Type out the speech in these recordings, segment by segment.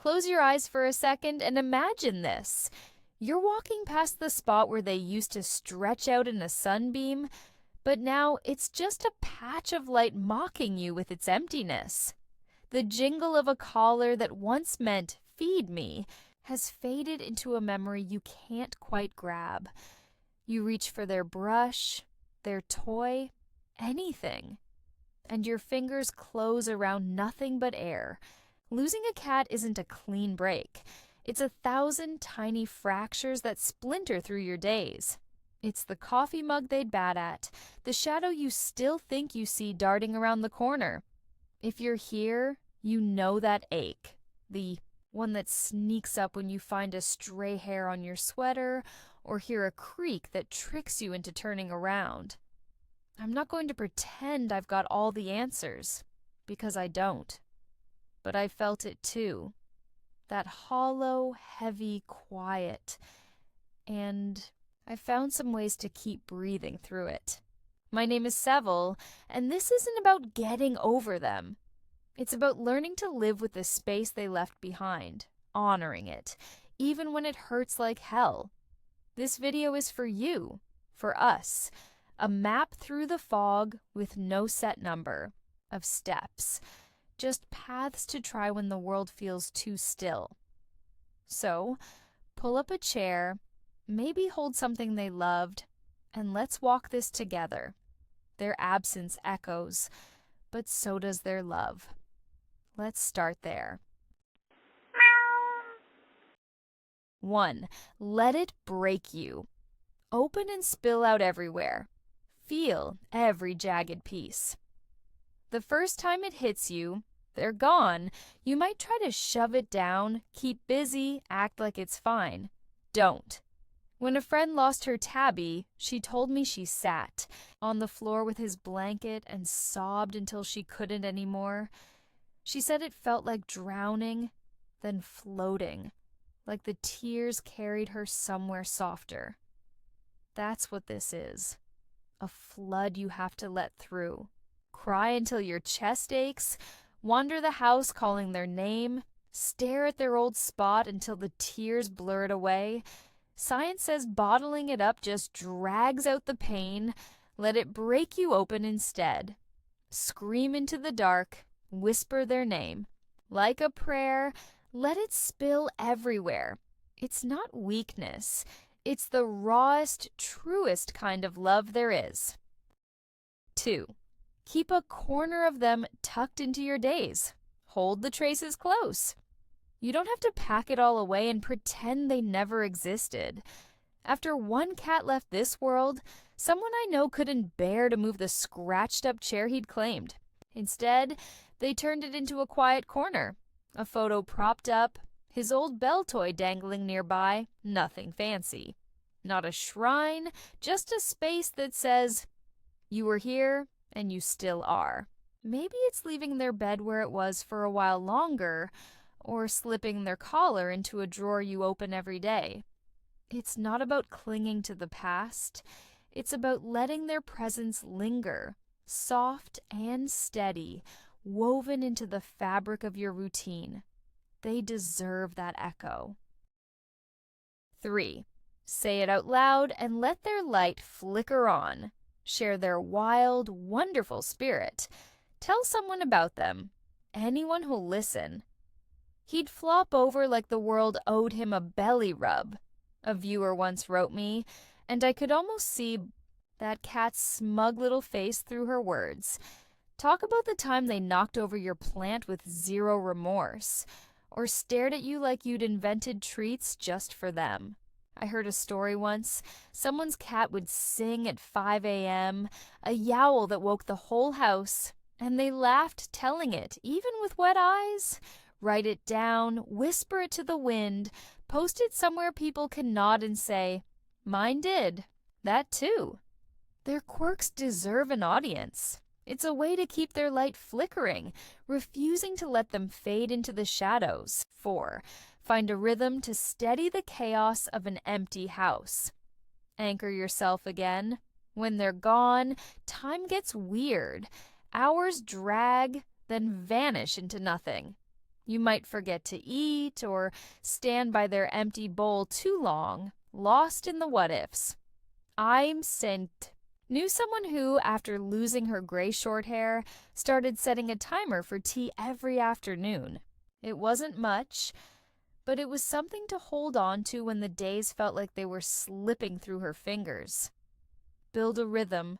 Close your eyes for a second and imagine this. You're walking past the spot where they used to stretch out in a sunbeam, but now it's just a patch of light mocking you with its emptiness. The jingle of a collar that once meant "feed me" has faded into a memory you can't quite grab. You reach for their brush, their toy, anything, and your fingers close around nothing but air. Losing a cat isn't a clean break. It's 1,000 tiny fractures that splinter through your days. It's the coffee mug they'd bat at, the shadow you still think you see darting around the corner. If you're here, you know that ache, the one that sneaks up when you find a stray hair on your sweater or hear a creak that tricks you into turning around. I'm not going to pretend I've got all the answers, because I don't. But I felt it too. That hollow, heavy quiet. And I found some ways to keep breathing through it. My name is Seville, and this isn't about getting over them. It's about learning to live with the space they left behind, honoring it, even when it hurts like hell. This video is for you, for us, a map through the fog with no set number of steps, just paths to try when the world feels too still. So, pull up a chair, maybe hold something they loved, and let's walk this together. Their absence echoes, but so does their love. Let's start there. 1. Let it break you. Open and spill out everywhere. Feel every jagged piece. The first time it hits you, they're gone. You might try to shove it down, keep busy, act like it's fine. Don't. When a friend lost her tabby, she told me she sat on the floor with his blanket and sobbed until she couldn't anymore. She said it felt like drowning, then floating, like the tears carried her somewhere softer. That's what this is. A flood you have to let through. Cry until your chest aches, wander the house calling their name, stare at their old spot until the tears blur it away. Science says bottling it up just drags out the pain. Let it break you open instead. Scream into the dark, whisper their name. Like a prayer, let it spill everywhere. It's not weakness. It's the rawest, truest kind of love there is. 2. Keep a corner of them tucked into your days. Hold the traces close. You don't have to pack it all away and pretend they never existed. After one cat left this world, someone I know couldn't bear to move the scratched-up chair he'd claimed. Instead, they turned it into a quiet corner. A photo propped up, his old bell toy dangling nearby, nothing fancy. Not a shrine, just a space that says, "You were here, and you still are." Maybe it's leaving their bed where it was for a while longer, or slipping their collar into a drawer you open every day. It's not about clinging to the past. It's about letting their presence linger, soft and steady, woven into the fabric of your routine. They deserve that echo. 3. Say it out loud and let their light flicker on. Share their wild, wonderful spirit. Tell someone about them. Anyone who'll listen. He'd flop over like the world owed him a belly rub, a viewer once wrote me, and I could almost see that cat's smug little face through her words. Talk about the time they knocked over your plant with zero remorse, or stared at you like you'd invented treats just for them. I heard a story once. Someone's cat would sing at 5 a.m., a yowl that woke the whole house, and they laughed telling it, even with wet eyes. Write it down, whisper it to the wind, post it somewhere people can nod and say, "Mine did. That too." Their quirks deserve an audience. It's a way to keep their light flickering, refusing to let them fade into the shadows. 4. Find a rhythm to steady the chaos of an empty house. Anchor yourself again. When they're gone, time gets weird. Hours drag, then vanish into nothing. You might forget to eat or stand by their empty bowl too long, lost in the what-ifs. I'm sent. Knew someone who, after losing her gray short hair, started setting a timer for tea every afternoon. It wasn't much, but it was something to hold on to when the days felt like they were slipping through her fingers. Build a rhythm.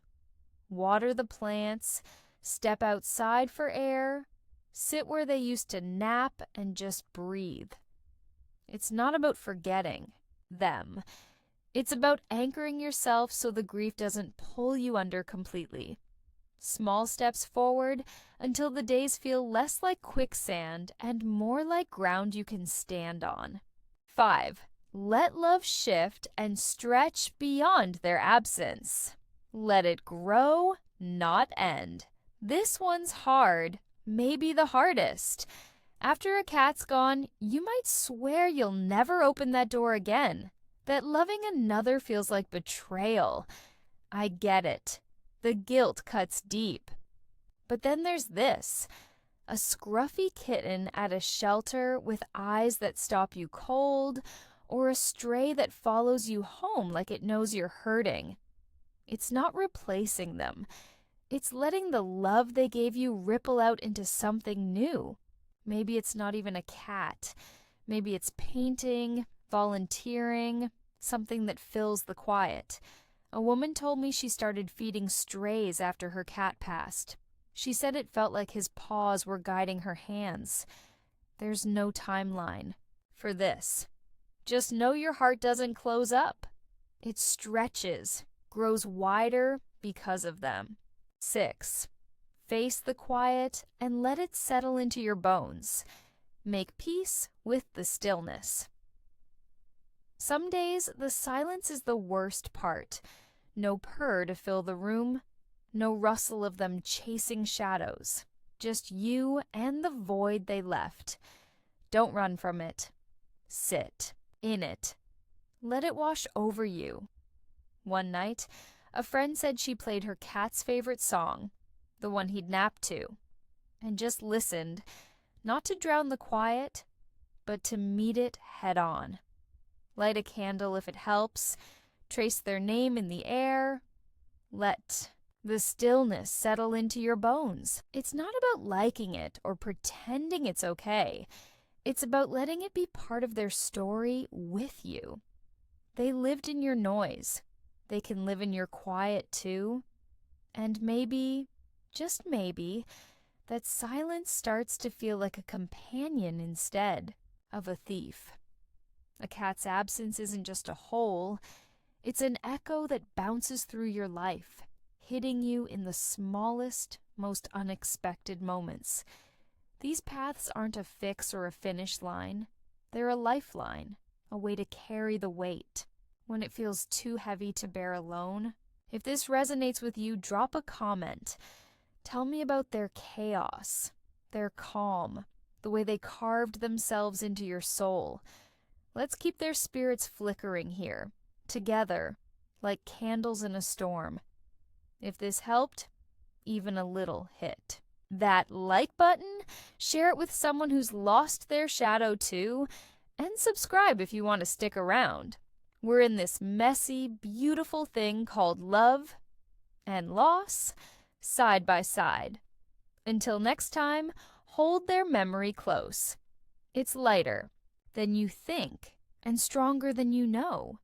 Water the plants. Step outside for air. Sit where they used to nap and just breathe. It's not about forgetting them. It's about anchoring yourself so the grief doesn't pull you under completely. Small steps forward until the days feel less like quicksand and more like ground you can stand on. 5. Let love shift and stretch beyond their absence. Let it grow, not end. This one's hard, maybe the hardest. After a cat's gone, you might swear you'll never open that door again. That loving another feels like betrayal. I get it. The guilt cuts deep. But then there's this. A scruffy kitten at a shelter with eyes that stop you cold, or a stray that follows you home like it knows you're hurting. It's not replacing them. It's letting the love they gave you ripple out into something new. Maybe it's not even a cat. Maybe it's painting, volunteering, something that fills the quiet. A woman told me she started feeding strays after her cat passed. She said it felt like his paws were guiding her hands. There's no timeline for this. Just know your heart doesn't close up. It stretches, grows wider because of them. 6. Face the quiet and let it settle into your bones. Make peace with the stillness. Some days, the silence is the worst part. No purr to fill the room, no rustle of them chasing shadows. Just you and the void they left. Don't run from it. Sit in it. Let it wash over you. One night, a friend said she played her cat's favorite song, the one he'd napped to, and just listened, not to drown the quiet, but to meet it head on. Light a candle if it helps, trace their name in the air. Let the stillness settle into your bones. It's not about liking it or pretending it's okay. It's about letting it be part of their story with you. They lived in your noise. They can live in your quiet too. And maybe, just maybe, that silence starts to feel like a companion instead of a thief. A cat's absence isn't just a hole. It's an echo that bounces through your life, hitting you in the smallest, most unexpected moments. These paths aren't a fix or a finish line. They're a lifeline, a way to carry the weight when it feels too heavy to bear alone. If this resonates with you, drop a comment. Tell me about their chaos, their calm, the way they carved themselves into your soul. Let's keep their spirits flickering here, together, like candles in a storm. If this helped, even a little hit that like button, share it with someone who's lost their shadow too, and subscribe if you want to stick around. We're in this messy, beautiful thing called love and loss, side by side. Until next time, hold their memory close. It's lighter than you think and stronger than you know.